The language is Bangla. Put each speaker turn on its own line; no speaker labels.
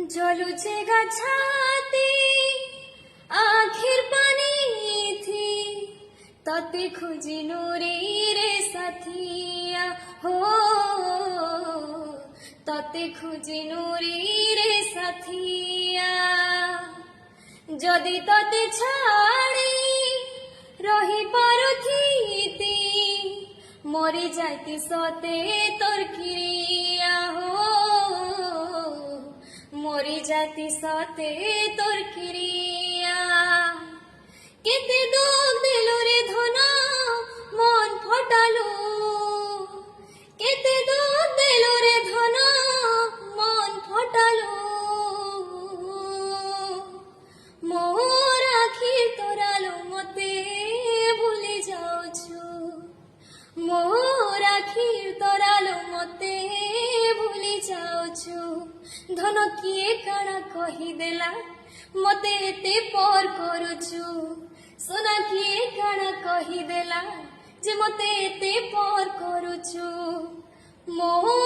জ্বলুছে গাছাতে আখের পানি থি ততে খুঁজি নুরে রে সাথিয়া হো ততে খুঁজি নুরে রে সাথিয়া যদি ততে ছাড়ি রহি পারথিতি মরি যাইতি সতে তোর ক্রিয়া হো মরি যাতি সতে তোর ক্রিয়া কেতে দুঃখ দিল রে ধন মন ফটালো কেতে দুঃখ দিল রে ধন মন ফটালো মোর আখি তোরালো মতে ভুলি যাওছু মোর আখি তোরালো মতে ভুলি যাওছু ধন কিଏ କାଣା କହିଦେଲା ମତେ ଏତେ ପର କରୁଛୁ সোনা କିଏ କାଣା କହିଦେଲା ଯେ ମତେ ଏତେ ପର କରୁଛୁ ମୋ